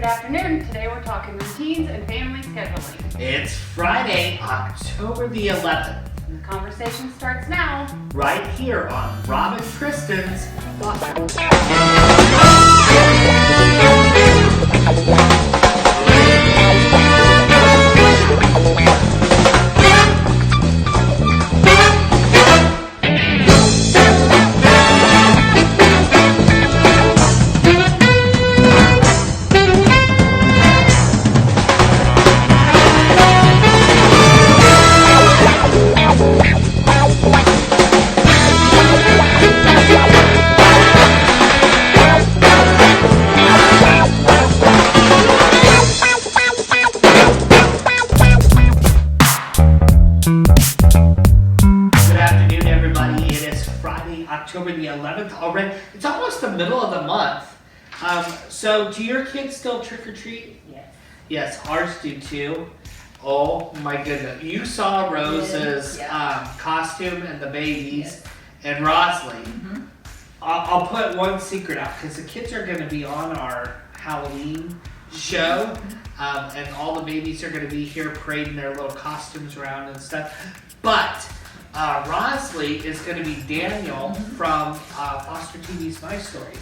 Good afternoon. Today we're talking routines and family scheduling. It's Friday, October the 11th. And the conversation starts now. Right here on Rob and Tristan's Foster. October the 11th already. It's almost the middle of the month. So do your kids still trick or treat? Yes. Yes, ours do too. Oh my goodness. You saw Rose's costume and the babies and Rosley. Mm-hmm. I'll put one secret out because the kids are going to be on our Halloween show. And all the babies are going to be here parading their little costumes around and stuff. But Rosley is going to be Daniel from Foster TV's My Story.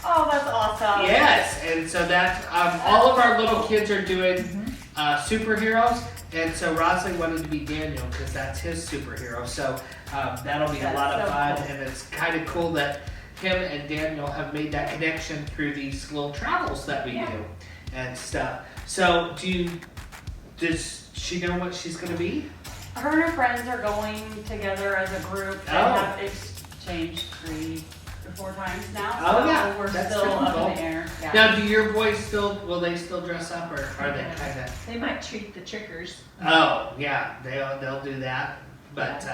Oh, that's awesome. Yes, and so that all of our little kids are doing superheroes, and so Rosley wanted to be Daniel because that's his superhero. So that'll be a lot of fun, cool. And it's kind of cool that him and Daniel have made that connection through these little travels that we do and stuff. So does she know what she's going to be? Her and her friends are going together as a group. They have exchanged 3 or 4 times now. Oh, so we're still up in the air. Yeah. Now, do your boys will they still dress up, or are they kind of? They might treat the trickers. Oh, yeah, they'll do that. But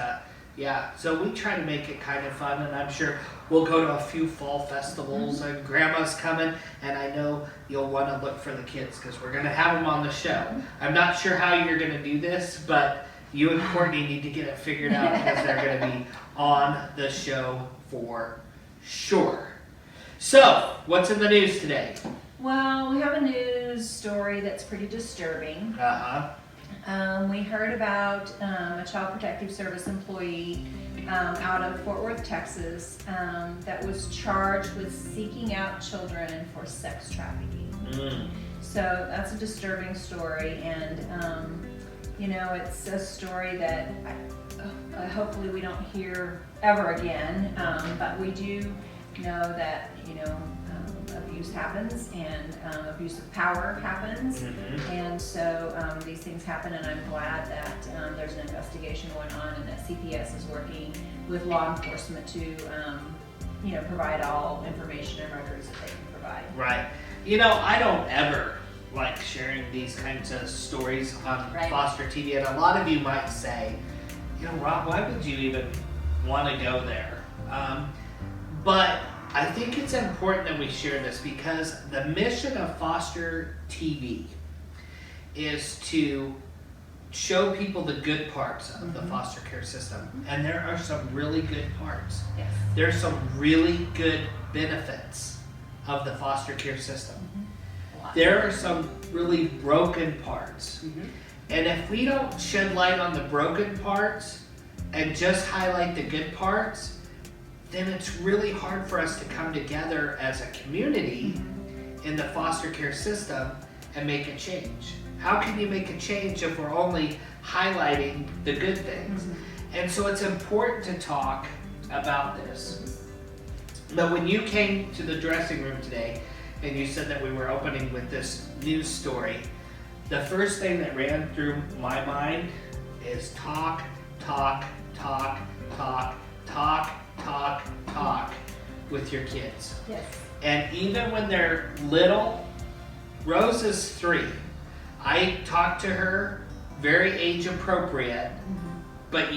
so we try to make it kind of fun, and I'm sure we'll go to a few fall festivals, and Grandma's coming, and I know you'll want to look for the kids because we're going to have them on the show. I'm not sure how you're going to do this, but you and Courtney need to get it figured out because they're going to be on the show for sure. So, what's in the news today? Well, we have a news story that's pretty disturbing. We heard about a Child Protective Service employee out of Fort Worth, Texas, that was charged with seeking out children for sex trafficking. So that's a disturbing story, and it's a story that hopefully we don't hear ever again, but we do know that, abuse happens and abuse of power happens, and so these things happen, and I'm glad that there's an investigation going on and that CPS is working with law enforcement to provide all information and records that they can provide. Right. I don't ever like sharing these kinds of stories on Foster TV, and a lot of you might say, Rob, why would you even want to go there? But I think it's important that we share this because the mission of Foster TV is to show people the good parts of the foster care system, and there are some really good parts. Yes. There's some really good benefits of the foster care system. There are some really broken parts. And if we don't shed light on the broken parts and just highlight the good parts, then it's really hard for us to come together as a community in the foster care system and make a change. How can you make a change if we're only highlighting the good things? And so it's important to talk about this. But when you came to the dressing room today, and you said that we were opening with this news story, the first thing that ran through my mind is talk, talk, talk, talk, talk, talk, talk with your kids. Yes. And even when they're little, Rose is 3. I talk to her very age appropriate, but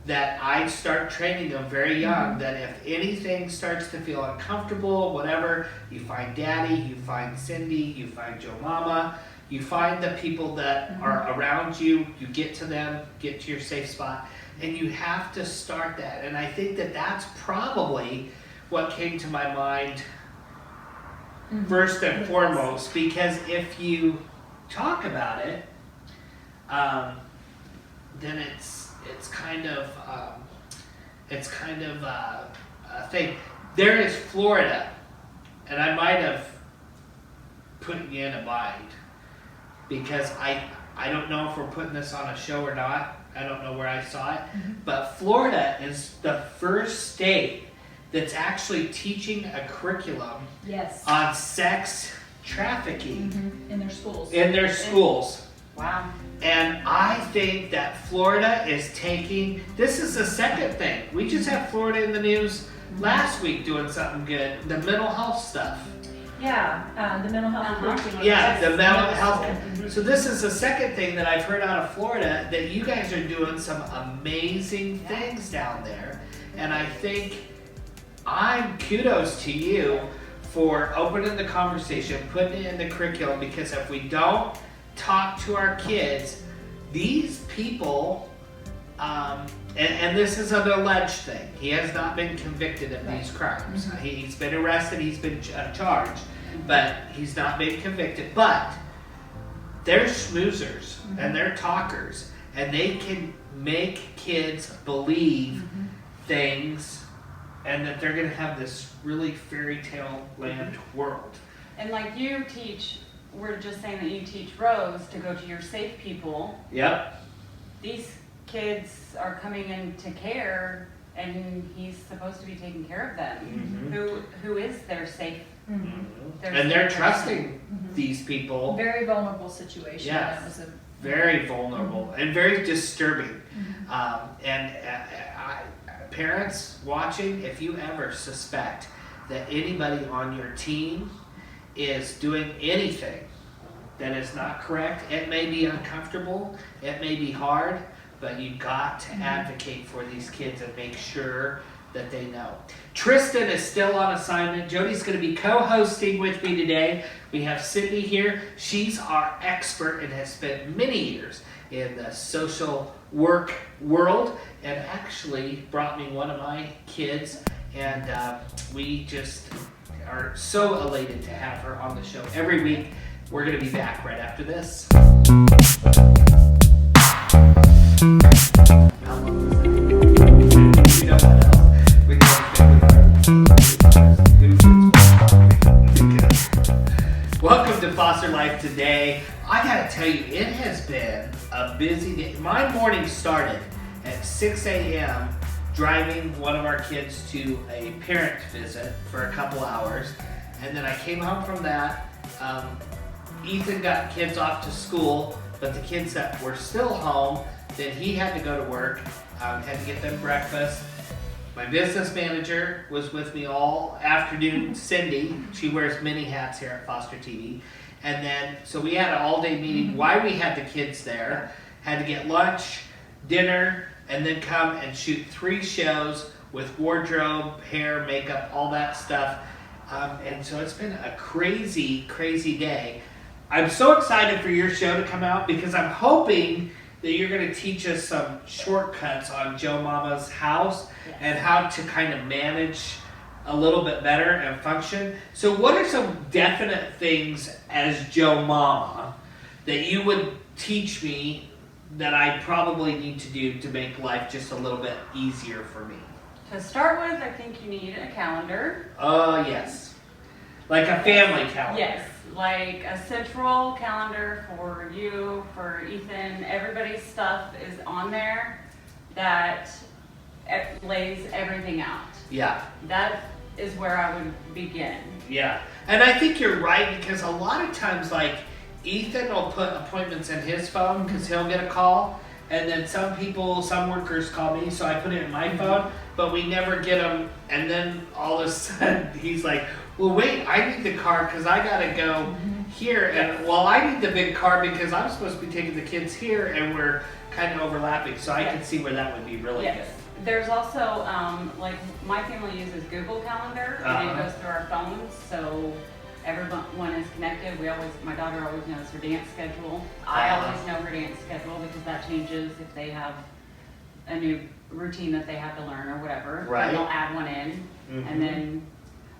that I start training them very young, that if anything starts to feel uncomfortable, whatever, you find Daddy, you find Cindy, you find Joe Mama, you find the people that are around you, you get to them, get to your safe spot, and you have to start that. And I think that that's probably what came to my mind first and foremost, because if you talk about it, then it's kind of a thing. There is Florida, and I might have put you in a bind because I don't know if we're putting this on a show or not. I don't know where I saw it, but Florida is the first state that's actually teaching a curriculum on sex trafficking in their schools. Wow. And I think that Florida is taking, this is the second thing. We just had Florida in the news last week doing something good, the mental health stuff. Yeah, the mental health curriculum. Yeah, the mental health. So this is the second thing that I've heard out of Florida, that you guys are doing some amazing things down there. And I think kudos to you for opening the conversation, putting it in the curriculum, because if we don't talk to our kids, these people, and this is an alleged thing. He has not been convicted of these crimes. He's been arrested, he's been charged, but he's not been convicted. But they're schmoozers and they're talkers, and they can make kids believe things, and that they're going to have this really fairy tale land world. And like you teach, we're just saying that you teach Rose to go to your safe people. Yep. These kids are coming into care, and he's supposed to be taking care of them. Who is their safe? And they're trusting these people. Very vulnerable situation. Yes. That was a Very vulnerable and very disturbing. Parents watching, if you ever suspect that anybody on your team is doing anything that is not correct, it may be uncomfortable, it may be hard, but you got to advocate for these kids and make sure that they know. Tristan is still on assignment. Jody's going to be co-hosting with me today. We have Sydney here. She's our expert and has spent many years in the social work world, and actually brought me one of my kids, and we just are so elated to have her on the show every week. We're going to be back right after this. You know what else? We Welcome to Foster Life Today. I gotta tell you, it has been a busy day. My morning started at 6 a.m. driving one of our kids to a parent visit for a couple hours. And then I came home from that. Ethan got kids off to school, but the kids that were still home, then he had to go to work, had to get them breakfast. My business manager was with me all afternoon, Cindy. She wears many hats here at Foster TV. And then, so we had an all-day meeting while we had the kids there. Had to get lunch, dinner, and then come and shoot 3 shows with wardrobe, hair, makeup, all that stuff. And so it's been a crazy, crazy day. I'm so excited for your show to come out because I'm hoping that you're going to teach us some shortcuts on Joe Mama's house and how to kind of manage a little bit better and function. So what are some definite things as Joe Mama that you would teach me that I probably need to do to make life just a little bit easier for me? To start with, I think you need a calendar. Yes. Like a family calendar. Yes, like a central calendar for you, for Ethan. Everybody's stuff is on there that lays everything out. Yeah. That is where I would begin. Yeah. And I think you're right, because a lot of times, like, Ethan will put appointments in his phone because he'll get a call. And then some workers call me, so I put it in my phone, but we never get them. And then all of a sudden, he's like, well, wait, I need the car because I got to go here. And, well, I need the big car because I'm supposed to be taking the kids here, and we're kind of overlapping. So I can see where that would be really good. There's also, like, my family uses Google Calendar, and it goes through our phones, so everyone is connected. My daughter always knows her dance schedule. I always know her dance schedule because that changes if they have a new routine that they have to learn or whatever. Right. And they'll add one in. And then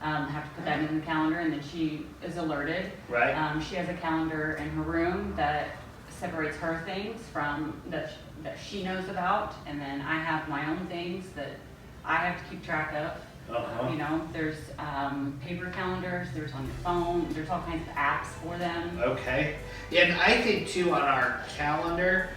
have to put that in the calendar, and then she is alerted. Right. She has a calendar in her room that separates her things from that she knows about, and then I have my own things that I have to keep track of. You know, there's paper calendars, there's on your phone, there's all kinds of apps for them. Okay. And I think too, on our calendar,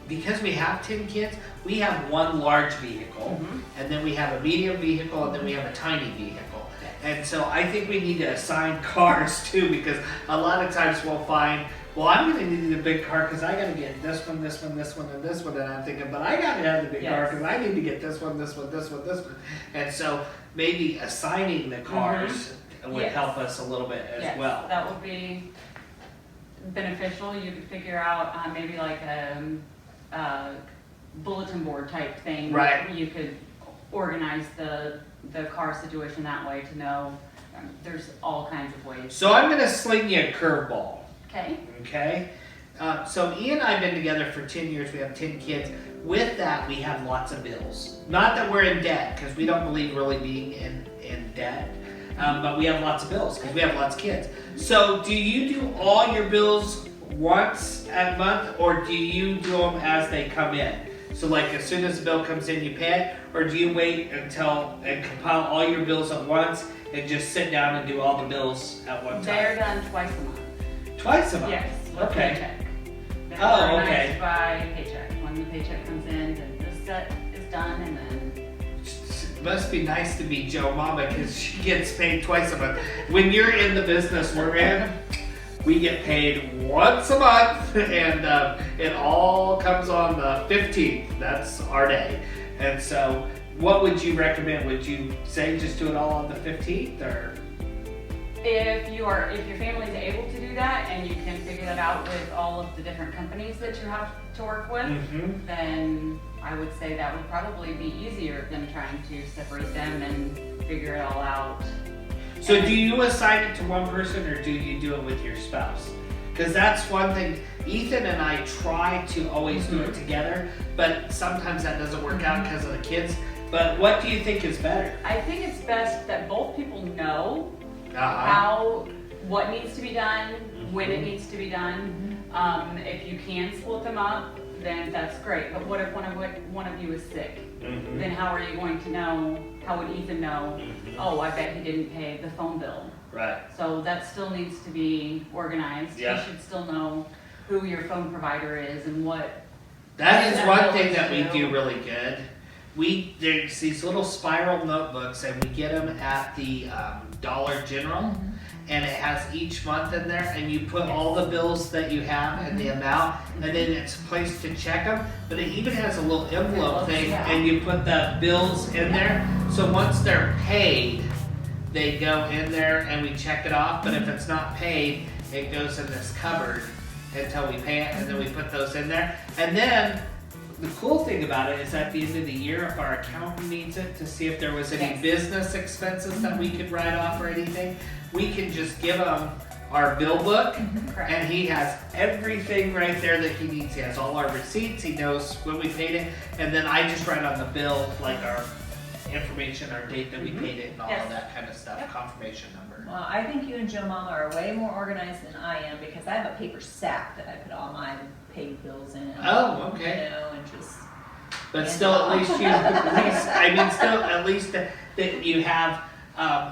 because we have 10 kids, we have one large vehicle, and then we have a medium vehicle, and then we have a tiny vehicle. Yes. And so I think we need to assign cars too, because a lot of times we'll find, well, I'm going to need a big car because I got to get this one, this one, this one, and this one. And I'm thinking, but I got to have the big car because I need to get this one, this one, this one, this one. And so maybe assigning the cars would help us a little bit as well. That would be beneficial. You could figure out maybe like a bulletin board type thing. Right. Where you could organize the car situation that way to know. There's all kinds of ways. So I'm going to sling you a curveball. Okay. Okay. So Ian and I have been together for 10 years. We have 10 kids. With that, we have lots of bills. Not that we're in debt, because we don't believe really being in debt. But we have lots of bills because we have lots of kids. So do you do all your bills once a month, or do you do them as they come in? So like as soon as the bill comes in, you pay it, or do you wait until and compile all your bills at once and just sit down and do all the bills at one time? They're done twice a month. Twice a month? Yes. With Okay. Paycheck. They're Oh, organized okay. by paycheck. When the paycheck comes in, then this set is done, and then It must be nice to be Joe Mama because she gets paid twice a month. When you're in the business we're in, we get paid once a month, and it all comes on the 15th. That's our day. And so what would you recommend? Would you say just do it all on the 15th, or? if your family is able to do that and you can figure that out with all of the different companies that you have to work with, then I would say that would probably be easier than trying to separate them and figure it all out. So do you assign it to one person, or do you do it with your spouse? Because that's one thing. Ethan and I try to always do it together, but sometimes that doesn't work out because of the kids. But what do you think is better? I think it's best that both people know Uh-huh. what needs to be done, when it needs to be done. If you can split them up, then that's great. But what if one of you is sick? Then how are you going to know? How would Ethan know? Oh, I bet he didn't pay the phone bill. Right. So that still needs to be organized. Yeah. You should still know who your phone provider is and what. That is that one bill thing is that we due. do really good. There's these little spiral notebooks, and we get them at the Dollar General, and it has each month in there, and you put all the bills that you have and the amount, and then it's a place to check them. But it even has a little envelope thing, and you put the bills in there. So once they're paid, they go in there and we check it off. But if it's not paid, it goes in this cupboard until we pay it, and then we put those in there. And then the cool thing about it is at the end of the year, if our accountant needs it to see if there was any business expenses that we could write off or anything, we can just give him our bill book, and he has everything right there that he needs. He has all our receipts, he knows when we paid it, and then I just write on the bill like our information, our date that we paid it, and all of that kind of stuff, confirmation number. Well, I think you and Joe Mama are way more organized than I am, because I have a paper sack that I put all my paid bills in. Oh, okay. You know, and just. But still, at least at least that you have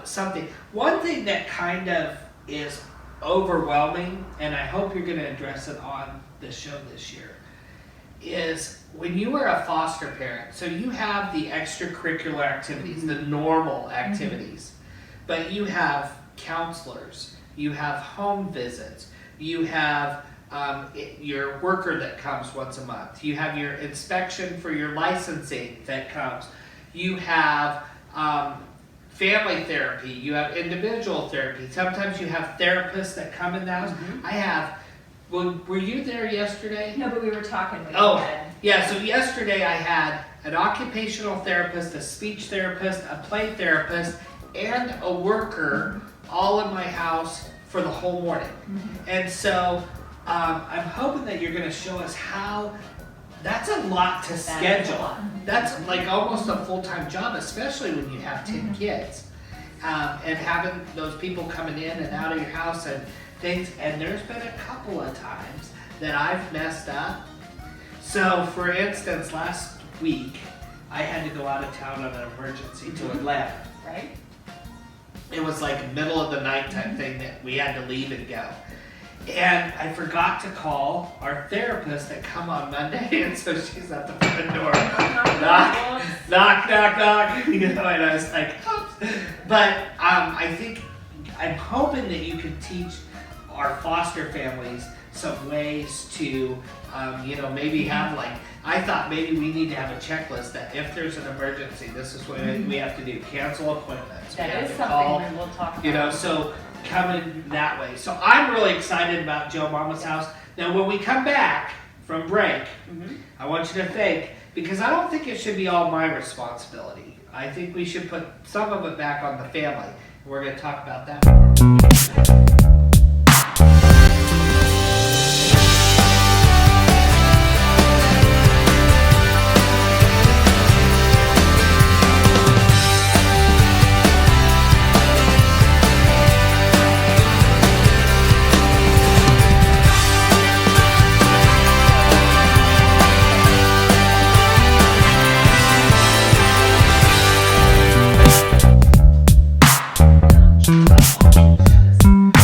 something. One thing that kind of is overwhelming, and I hope you're going to address it on the show this year, is when you are a foster parent, so you have the extracurricular activities, the normal activities, but you have counselors, you have home visits, you have your worker that comes once a month, you have your inspection for your licensing that comes, you have family therapy, you have individual therapy, sometimes you have therapists that come in the house. I have, were you there yesterday? No, but we were talking. Yeah, so yesterday I had an occupational therapist, a speech therapist, a play therapist, and a worker all in my house for the whole morning. And so I'm hoping that you're going to show us how. That's a lot to schedule. That's like almost a full-time job, especially when you have 10 kids. and having those people coming in and out of your house and things. And there's been a couple of times that I've messed up. So, for instance, last week, I had to go out of town on an emergency to Atlanta. Right. It was like middle of the night type thing that we had to leave and go. And I forgot to call our therapist that come on Monday, and so she's at the front door. knock, knock, knock, knock. You know, and I was like, oops. But I think, I'm hoping that you can teach our foster families some ways to, maybe have like, I thought maybe we need to have a checklist that if there's an emergency, this is what we have to do. Cancel appointments. That is something we will talk about. So coming that way. So I'm really excited about Joe Mama's house. Now when we come back from break, I want you to think, because I don't think it should be all my responsibility. I think we should put some of it back on the family. We're going to talk about that more.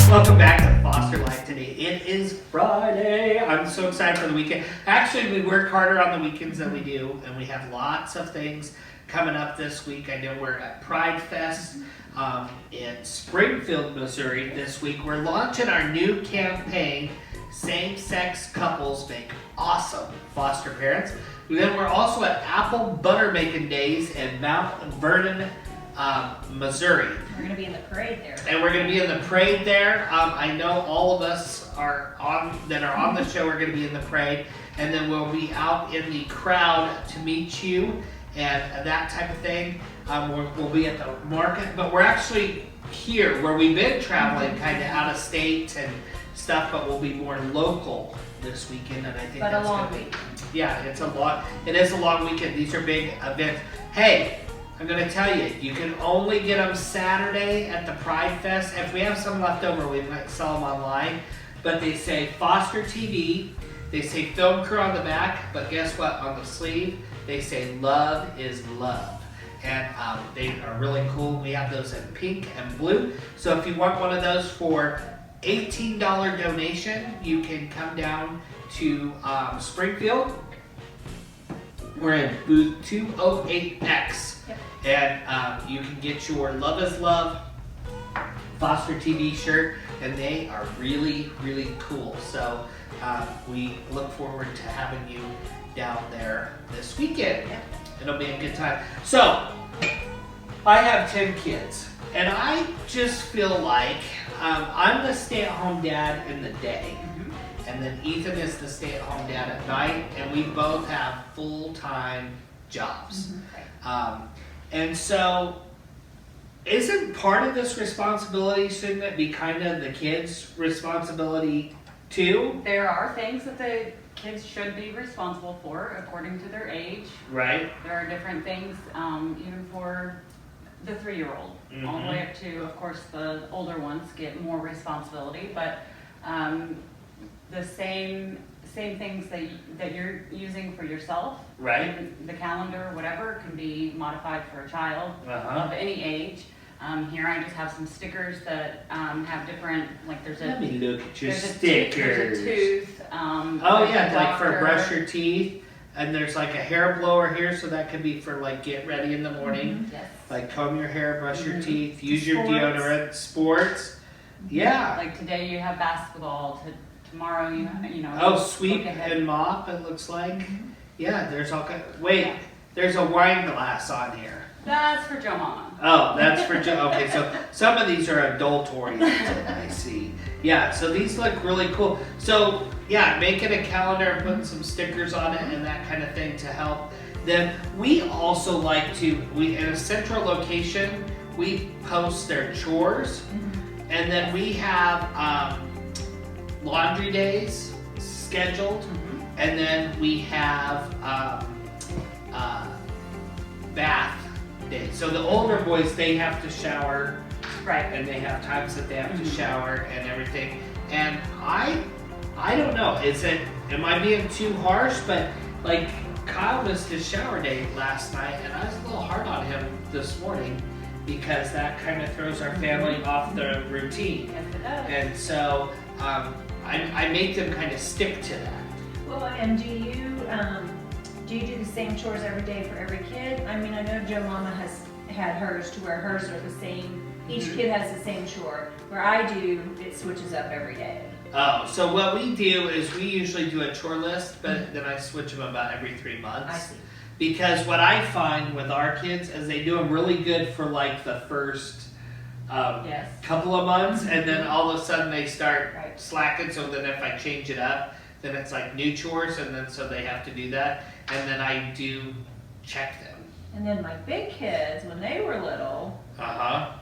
Welcome back to Foster Life today. It is Friday. I'm so excited for the weekend. Actually, we work harder on the weekends than we do, and we have lots of things coming up this week. I know we're at Pride Fest in Springfield, Missouri this week. We're launching our new campaign, Same-Sex Couples Make Awesome Foster Parents. Then we're also at Apple Butter Making Days in Mount Vernon, Missouri. We're going to be in the parade there. And we're going to be in the parade there. I know all of us are on the show are going to be in the parade. And then we'll be out in the crowd to meet you and that type of thing. We'll be at the market. But we're actually here where we've been traveling kind of out of state and stuff. But we'll be more local this weekend. And I think that's a long week. Yeah, it is a long weekend. These are big events. Hey, I'm going to tell you, you can only get them Saturday at the Pride Fest. If we have some left over, we might sell them online. But they say Foster TV, they say Film Crew on the back, but guess what? On the sleeve, they say Love is Love. And they are really cool. We have those in pink and blue. So if you want one of those for $18 donation, you can come down to Springfield. We're in booth 208X. Yep. And you can get your Love is Love Foster TV shirt, and they are really, really cool. So we look forward to having you down there this weekend. Yep. It'll be a good time. So I have 10 kids, and I just feel like I'm the stay-at-home dad in the day. And then Ethan is the stay-at-home dad at night, and we both have full-time jobs. And so, isn't part of this responsibility, shouldn't it be kind of the kids' responsibility too? There are things that the kids should be responsible for according to their age. Right. There are different things, even for the 3-year-old, all the way up to, of course, the older ones get more responsibility, but the same things that you're using for yourself, Right. in the calendar, whatever, can be modified for a child of any age. Here I just have some stickers that have different, like there's Let a me look at your there's stickers. a tooth. Oh yeah, like for doctor. brush your teeth. And there's like a hair blower here, so that could be for like get ready in the morning. Yes. Like comb your hair, brush your teeth, use your Sports. deodorant, sports. Yeah. Like today you have basketball. Tomorrow you know. Oh, sweep look ahead. and mop, it looks like. Yeah, there's all kind. Wait, there's a wine glass on here. That's for Joe Mama. Oh, that's for okay. So some of these are adult oriented. I see. Yeah, so these look really cool. So yeah, making a calendar and putting some stickers on it and that kind of thing to help. Then we also like to in a central location we post their chores, and then we have laundry days scheduled, and then we have bath days. So the older boys, they have to shower Right. And they have times that they have to shower and everything. And I don't know, am I being too harsh? But like Kyle missed his shower day last night and I was a little hard on him this morning because that kind of throws our family off the routine. Yes, it does. And so I make them kind of stick to that. Well, and do you do the same chores every day for every kid? I mean, I know Joe Mama has had hers to where hers are the same. Each kid has the same chore. Where I do, it switches up every day. Oh, so what we do is we usually do a chore list, but then I switch them about every 3 months. I see. Because what I find with our kids is they do them really good for like the first couple of months, and then all of a sudden they start slacking. So then if I change it up, then it's like new chores, and then so they have to do that, and then I do check them. And then my big kids, when they were little,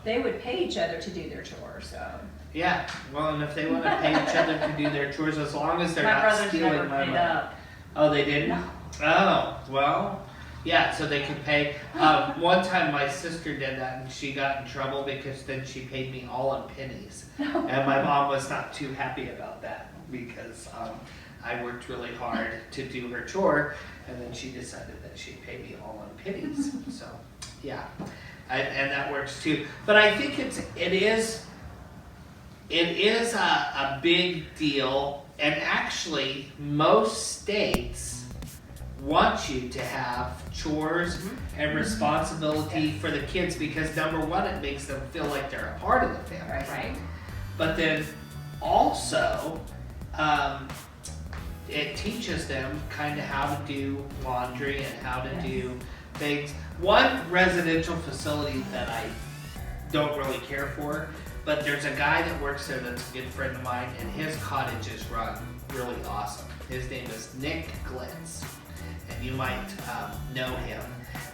they would pay each other to do their chores. So. Yeah, well, and if they want to pay each other to do their chores, as long as they're not stealing my money. Up. Oh, they didn't? No. Oh, well, yeah, so they could pay. One time my sister did that and she got in trouble because then she paid me all in pennies. And my mom was not too happy about that because I worked really hard to do her chore and then she decided that she'd pay me all in pennies. So, yeah, and that works too. But I think it is a big deal, and actually most states want you to have chores and responsibility for the kids because number one, it makes them feel like they're a part of the family. Right. But then also, it teaches them kind of how to do laundry and how to do things. One residential facility that I don't really care for, but there's a guy that works there that's a good friend of mine, and his cottage is run really awesome. His name is Nick Glitz, and you might know him.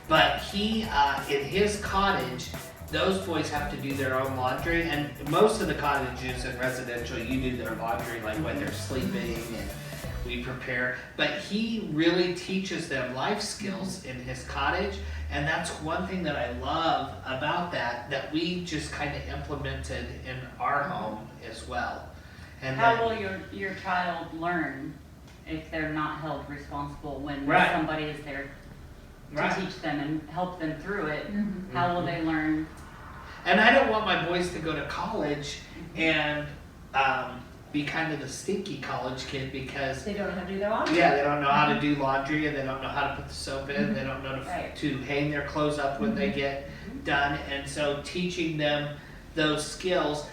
But he, in his cottage, those boys have to do their own laundry, and most of the cottages in residential, you do their laundry like when they're sleeping, and we prepare. But he really teaches them life skills in his cottage. And that's one thing that I love about that we just kind of implemented in our home as well. And how will your child learn if they're not held responsible when somebody is there to teach them and help them through it? How will they learn? And I don't want my boys to go to college and be kind of the stinky college kid because they don't know how to do their laundry. Yeah, they don't know how to do laundry and they don't know how to put the soap in. They don't know to hang their clothes up when they get done. And so teaching them those skills.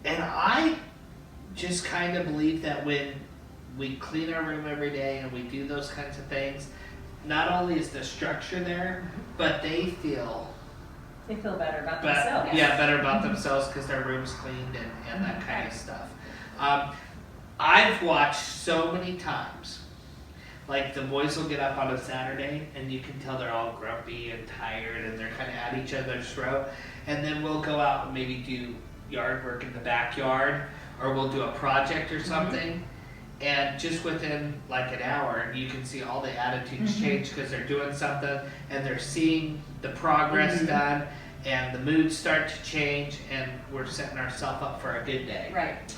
And I just kind of believe that when we clean our room every day and we do those kinds of things, not only is the structure there, but they feel better about themselves. Yeah, better about themselves because their room's cleaned and that kind of stuff. I've watched so many times, like the boys will get up on a Saturday and you can tell they're all grumpy and tired and they're kind of at each other's throat, and then we'll go out and maybe do yard work in the backyard or we'll do a project or something, and just within like an hour you can see all the attitudes change because they're doing something and they're seeing the progress done and the moods start to change and we're setting ourselves up for a good day. Right.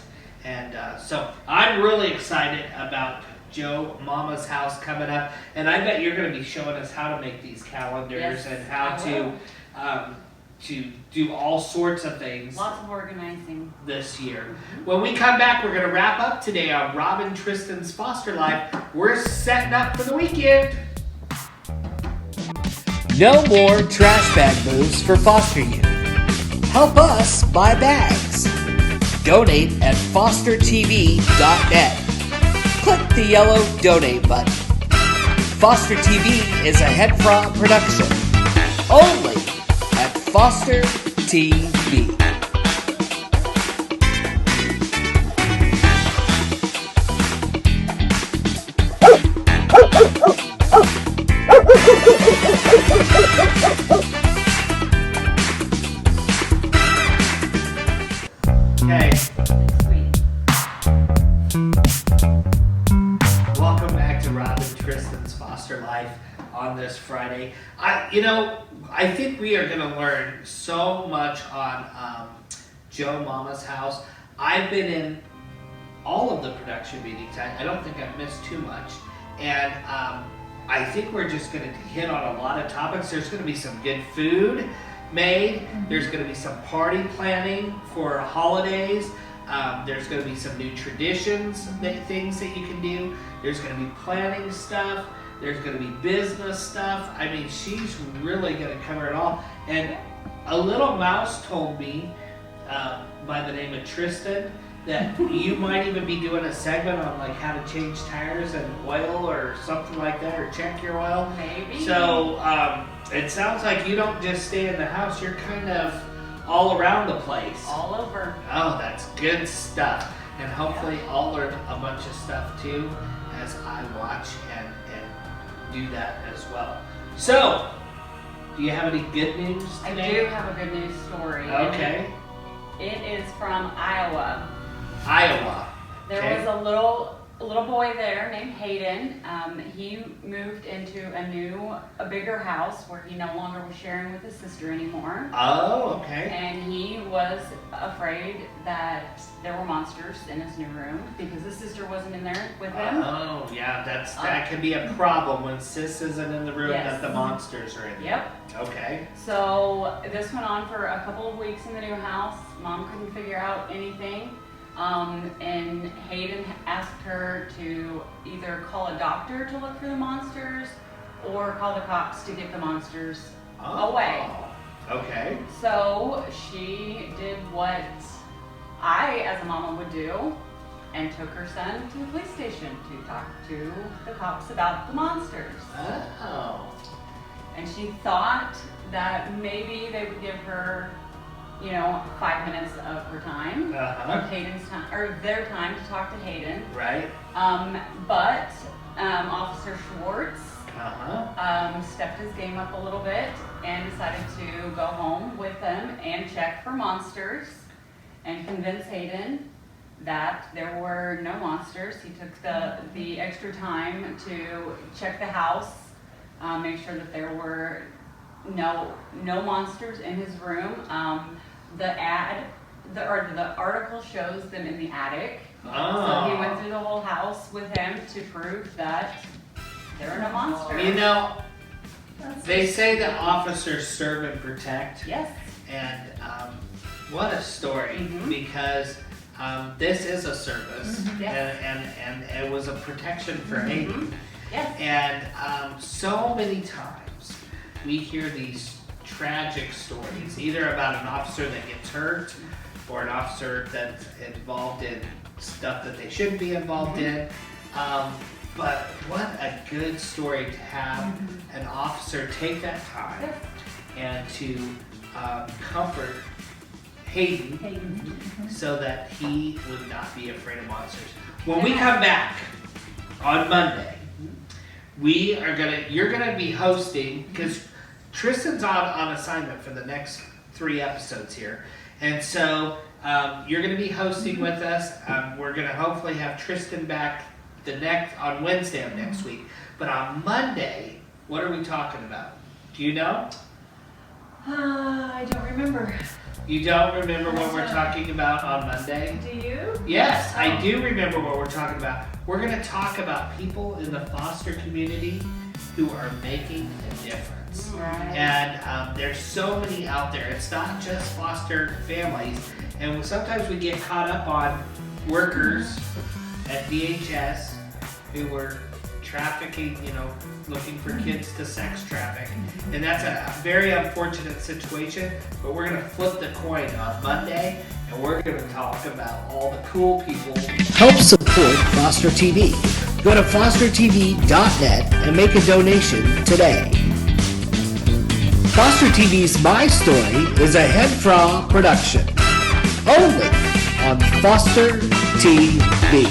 And so I'm really excited about Joe Mama's house coming up, and I bet you're going to be showing us how to make these calendars and how to do all sorts of things. Lots of organizing this year. When we come back, we're going to wrap up today on Rob and Tristan's Foster Life. We're setting up for the weekend. No more trash bag moves for foster youth. Help us buy bags. Donate at fostertv.net. Click the yellow donate button. Foster TV is a HEDFRA production. Only at Foster TV. Okay. Welcome back to Rob and Tristan's Foster Life on this Friday. I think we are going to learn so much on Joe Mama's house. I've been in all of the production meetings. I don't think I've missed too much. And I think we're just going to hit on a lot of topics. There's going to be some good food made. There's going to be some party planning for holidays. There's going to be some new traditions, things that you can do. There's going to be planning stuff. There's going to be business stuff. I mean, she's really going to cover it all. And a little mouse told me, by the name of Tristan, that you might even be doing a segment on like how to change tires and oil or something like that, or check your oil. Maybe. So it sounds like you don't just stay in the house. You're kind of all around the place. All over. Oh, that's good stuff. And hopefully I'll learn a bunch of stuff too as I watch and do that as well. So, do you have any good news today? I do have a good news story. Okay. It is from Iowa. Iowa. There Okay. was a little boy there named Hayden. He moved into a bigger house where he no longer was sharing with his sister anymore. Oh, okay. And he was afraid that there were monsters in his new room because his sister wasn't in there with him. Oh, yeah, that can be a problem when sis isn't in the room Yes. that the monsters are in. Yep. Okay. So this went on for a couple of weeks in the new house. Mom couldn't figure out anything. And Hayden asked her to either call a doctor to look for the monsters or call the cops to get the monsters away. Okay. So she did what I, as a mama, would do and took her son to the police station to talk to the cops about the monsters. Oh. And she thought that maybe they would give her 5 minutes of her time, of Hayden's time, or their time to talk to Hayden. Right. But Officer Schwartz Uh-huh. stepped his game up a little bit and decided to go home with them and check for monsters and convince Hayden that there were no monsters. He took the extra time to check the house, make sure that there were no monsters in his room. The article shows them in the attic. Oh. So he went through the whole house with him to prove that there are no monsters. You know, they say that officers serve and protect. Yes. And what a story, Mhm. because this is a service, Yes. and it was a protection for Hayden. Yes. And so many times we hear these tragic stories, either about an officer that gets hurt or an officer that's involved in stuff that they shouldn't be involved in. But what a good story to have an officer take that time Yes. and to comfort Hayden so that he would not be afraid of monsters. When we come back on Monday, you're gonna be hosting, because Tristan's on assignment for the next 3 episodes here, and so you're gonna be hosting with us. We're gonna hopefully have Tristan back on Wednesday of next week. But on Monday, what are we talking about? Do you know? I don't remember. You don't remember what we're talking about on Monday? Do you? Yes, I do remember what we're talking about. We're going to talk about people in the foster community who are making a difference. Right. And there's so many out there. It's not just foster families. And sometimes we get caught up on workers at DHS who were trafficking, looking for kids to sex traffic. And that's a very unfortunate situation, but we're gonna flip the coin on Monday, and we're gonna talk about all the cool people. Help support Foster TV. Go to fostertv.net and make a donation today. Foster TV's My Story is a HEDFRA production, only on Foster TV.